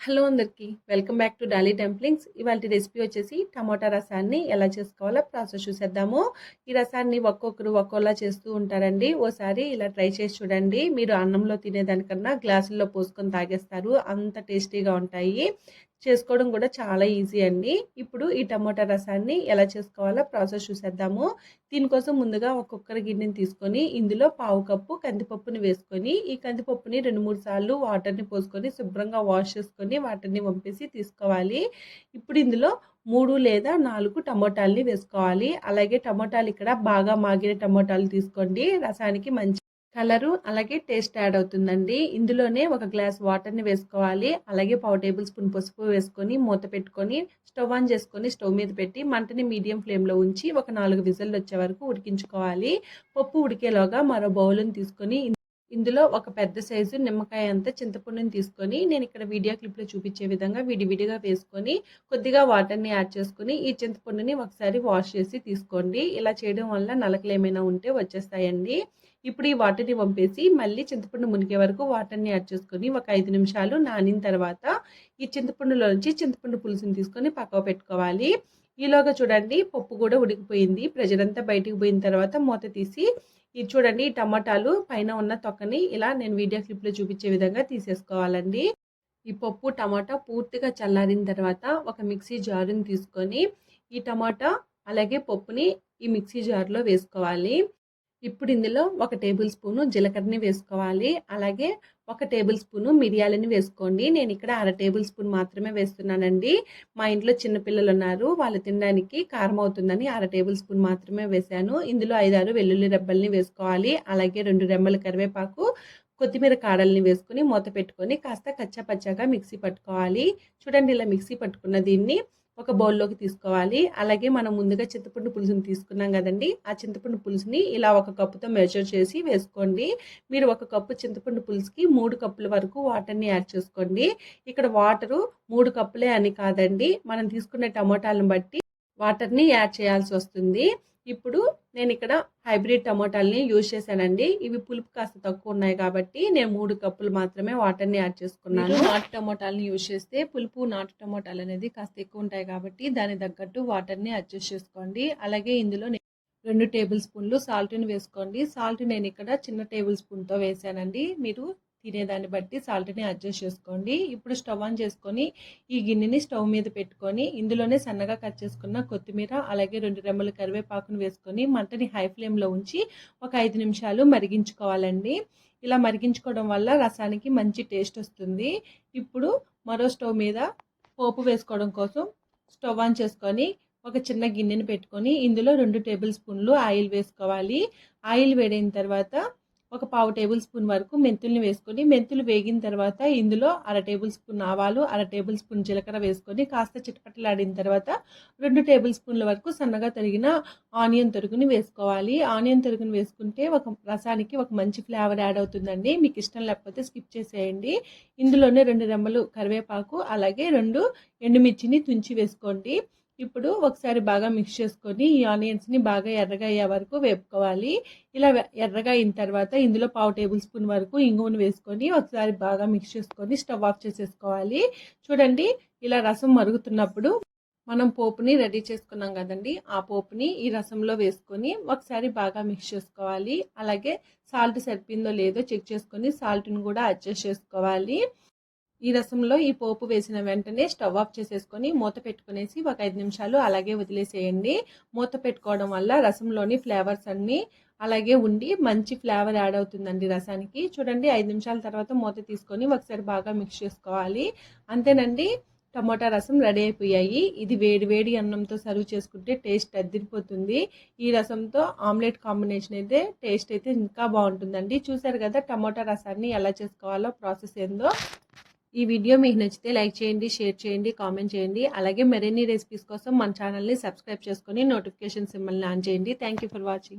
Hello అందరికీ welcome back to Dolly టెంప్లింగ్స్. ఇవాళ recipe వచ్చేసి టమోటా రసాన్ని ఎలా చేసుకోవాలో ప్రాసెస్ చూసేద్దాము. ఈ రసాన్ని ఒక్కొక్కరు ఒక్కోలా చేస్తూ ఉంటారండి. ఓసారి ఇలా ట్రై చేసి చూడండి. మీరు అన్నంలో తినేదానికన్నా గ్లాసుల్లో పోసుకొని తాగేస్తారు, అంత టేస్టీగా ఉంటాయి. చేసుకోవడం కూడా చాలా ఈజీ అండి. ఇప్పుడు ఈ టమోటా రసాన్ని ఎలా చేసుకోవాలో ప్రాసెస్ చూసేద్దాము. దీనికోసం ముందుగా ఒక్కొక్కరి గిన్నెని తీసుకొని ఇందులో పావు కప్పు కందిపప్పుని వేసుకొని ఈ కందిపప్పుని 2-3 సార్లు వాటర్ని పోసుకొని శుభ్రంగా వాష్ చేసుకొని వాటర్ని వంపేసి తీసుకోవాలి. ఇప్పుడు ఇందులో 3 లేదా 4 టమోటాలని వేసుకోవాలి. అలాగే టమోటాలు ఇక్కడ బాగా మాగిన టమోటాలు తీసుకోండి, రసానికి మంచి కలరు అలాగే టేస్ట్ యాడ్ అవుతుందండి. ఇందులోనే ఒక గ్లాస్ వాటర్ని వేసుకోవాలి. అలాగే పావు టేబుల్ స్పూన్ పసుపు వేసుకొని మూత పెట్టుకొని స్టవ్ ఆన్ చేసుకొని స్టవ్ మీద పెట్టి మంటని మీడియం ఫ్లేమ్లో ఉంచి ఒక 4 విజిల్లు వచ్చే వరకు ఉడికించుకోవాలి. పప్పు ఉడికేలోగా మరో బౌల్ని తీసుకొని ఇందులో ఒక పెద్ద సైజు నిమ్మకాయ అంతా చింతపండుని తీసుకొని నేను ఇక్కడ వీడియో క్లిప్లో చూపించే విధంగా విడివిడిగా వేసుకొని కొద్దిగా వాటర్ని యాడ్ చేసుకొని ఈ చింతపండుని ఒకసారి వాష్ చేసి తీసుకోండి. ఇలా చేయడం వల్ల నలకలు ఏమైనా ఉంటే వచ్చేస్తాయండి. ఇప్పుడు ఈ వాటర్ని పంపేసి మళ్ళీ చింతపండు మునిగే వరకు వాటర్ని యాడ్ చేసుకొని ఒక 5 నిమిషాలు నానిన తర్వాత ఈ చింతపండులో నుంచి చింతపండు పులుసుని తీసుకొని పక్కకు పెట్టుకోవాలి. ఈలోగా చూడండి పప్పు కూడా ఉడికిపోయింది. ప్రెషర్ అంతా బయటికి పోయిన తర్వాత మూత తీసి ఇది చూడండి, ఈ టమాటాలు పైన ఉన్న తొక్కని ఇలా నేను వీడియో క్లిప్లో చూపించే విధంగా తీసేసుకోవాలండి. ఈ పప్పు టమాటా పూర్తిగా చల్లారిన తర్వాత ఒక మిక్సీ జారుని తీసుకొని ఈ టమాటా అలాగే పప్పుని ఈ మిక్సీ జార్లో వేసుకోవాలి. ఇప్పుడు ఇందులో 1 టేబుల్ స్పూను జీలకర్రని వేసుకోవాలి. అలాగే 1 టేబుల్ స్పూను మిరియాలని వేసుకోండి. నేను ఇక్కడ 1/2 టేబుల్ స్పూన్ మాత్రమే వేస్తున్నానండి. మా ఇంట్లో చిన్నపిల్లలు ఉన్నారు, వాళ్ళు తినడానికి కారం అవుతుందని 1/2 టేబుల్ స్పూన్ మాత్రమే వేశాను. ఇందులో 5-6 వెల్లుల్లి రెబ్బల్ని వేసుకోవాలి. అలాగే 2 రెమ్మల కరివేపాకు, కొత్తిమీర కాడల్ని వేసుకొని మూత పెట్టుకొని కాస్త కచ్చా పచ్చాగా మిక్సీ పట్టుకోవాలి. చూడండి, ఇలా మిక్సీ పట్టుకున్న దీన్ని ఒక బౌల్లోకి తీసుకోవాలి. అలాగే మనం ముందుగా చింతపండు పులుసుని తీసుకున్నాం కదండి, ఆ చింతపండు పులుసుని ఇలా 1 కప్పుతో మెజర్ చేసి వేసుకోండి. మీరు 1 కప్పు చింతపండు పులుసుకి 3 కప్పుల వరకు వాటర్ని యాడ్ చేసుకోండి. ఇక్కడ వాటరు 3 కప్పులే అని కాదండి, మనం తీసుకునే టమోటాలను బట్టి వాటర్ని యాడ్ చేయాల్సి వస్తుంది. ఇప్పుడు నేను ఇక్కడ హైబ్రిడ్ టమోటాలని యూజ్ చేశానండి. ఇవి పులుపు కాస్త తక్కువ ఉన్నాయి కాబట్టి నేను 3 కప్పులు మాత్రమే వాటర్ని యాడ్ చేసుకున్నాను. నాటు టమోటాలని యూజ్ చేస్తే పులుపు నాటు టమోటాలు అనేది కాస్త ఎక్కువ ఉంటాయి కాబట్టి దాని తగ్గట్టు వాటర్ని అడ్జస్ట్ చేసుకోండి. అలాగే ఇందులో 2 టేబుల్ స్పూన్లు సాల్ట్ని వేసుకోండి. సాల్ట్ నేను ఇక్కడ చిన్న టేబుల్ స్పూన్తో వేసానండి. మీరు తినేదాన్ని బట్టి సాల్ట్ని అడ్జస్ట్ చేసుకోండి. ఇప్పుడు స్టవ్ ఆన్ చేసుకొని ఈ గిన్నెని స్టవ్ మీద పెట్టుకొని ఇందులోనే సన్నగా కట్ చేసుకున్న కొత్తిమీర అలాగే 2 రెమ్మల కరివేపాకును వేసుకొని మంటని హై ఫ్లేమ్లో ఉంచి ఒక 5 నిమిషాలు మరిగించుకోవాలండి. ఇలా మరిగించుకోవడం వల్ల రసానికి మంచి టేస్ట్ వస్తుంది. ఇప్పుడు మరో స్టవ్ మీద పోపు వేసుకోవడం కోసం స్టవ్ ఆన్ చేసుకొని ఒక చిన్న గిన్నెని పెట్టుకొని ఇందులో 2 టేబుల్ స్పూన్లు ఆయిల్ వేసుకోవాలి. ఆయిల్ వేడైన తర్వాత ఒక పావు టేబుల్ స్పూన్ వరకు మెంతుల్ని వేసుకొని మెంతులు వేగిన తర్వాత ఇందులో 1/2 టేబుల్ స్పూన్ ఆవాలు 1/2 టేబుల్ స్పూన్ జీలకర్ర వేసుకొని కాస్త చిటపటలాడిన తర్వాత 2 టేబుల్ స్పూన్ల వరకు సన్నగా తరిగిన ఆనియన్ తరుగుని వేసుకోవాలి. ఆనియన్ తరుగుని వేసుకుంటే ఒక రసానికి ఒక మంచి ఫ్లేవర్ యాడ్ అవుతుందండి. మీకు ఇష్టం లేకపోతే స్కిప్ చేసేయండి. ఇందులోనే 2 రెమ్మలు కరివేపాకు అలాగే 2 ఎండుమిర్చిని తుంచి వేసుకోండి. ఇప్పుడు ఒకసారి బాగా మిక్స్ చేసుకొని ఈ ఆనియన్స్ని బాగా ఎర్రగా అయ్యే వరకు వేపుకోవాలి. ఇలా ఎర్రగా అయిన తర్వాత ఇందులో పావు టేబుల్ స్పూన్ వరకు ఇంగువను వేసుకొని ఒకసారి బాగా మిక్స్ చేసుకొని స్టవ్ ఆఫ్ చేసేసుకోవాలి. చూడండి, ఇలా రసం మరుగుతున్నప్పుడు మనం పోపుని రెడీ చేసుకున్నాం కదండి, ఆ పోపుని ఈ రసంలో వేసుకొని ఒకసారి బాగా మిక్స్ చేసుకోవాలి. అలాగే సాల్ట్ సరిపోయిందో లేదో చెక్ చేసుకొని సాల్ట్ని కూడా అడ్జస్ట్ చేసుకోవాలి. ఈ రసంలో ఈ పోపు వేసిన వెంటనే స్టవ్ ఆఫ్ చేసేసుకొని మూత పెట్టుకునేసి ఒక 5 నిమిషాలు అలాగే వదిలేసేయండి. మూత పెట్టుకోవడం వల్ల రసంలోని ఫ్లేవర్స్ అన్నీ అలాగే ఉండి మంచి ఫ్లేవర్ యాడ్ అవుతుందండి రసానికి. చూడండి, 5 నిమిషాల తర్వాత మూత తీసుకొని ఒకసారి బాగా మిక్స్ చేసుకోవాలి. అంతేనండి, టమోటా రసం రెడీ అయిపోయాయి. ఇది వేడి వేడి అన్నంతో సర్వ్ చేసుకుంటే టేస్ట్ అదిరిపోతుంది. ఈ రసంతో ఆమ్లెట్ కాంబినేషన్ అయితే టేస్ట్ అయితే ఇంకా బాగుంటుందండి. చూసారు కదా టమోటా రసాన్ని ఎలా చేసుకోవాలో ప్రాసెస్ ఏందో. ఈ వీడియో మీకు నచ్చితే లైక్ చేయండి, షేర్ చేయండి, కామెంట్ చేయండి. అలాగే మరిన్ని రెసిపీస్ కోసం మన ఛానల్ని సబ్స్క్రైబ్ చేసుకొని నోటిఫికేషన్ సింబల్ని ఆన్ చేయండి. Thank you for watching.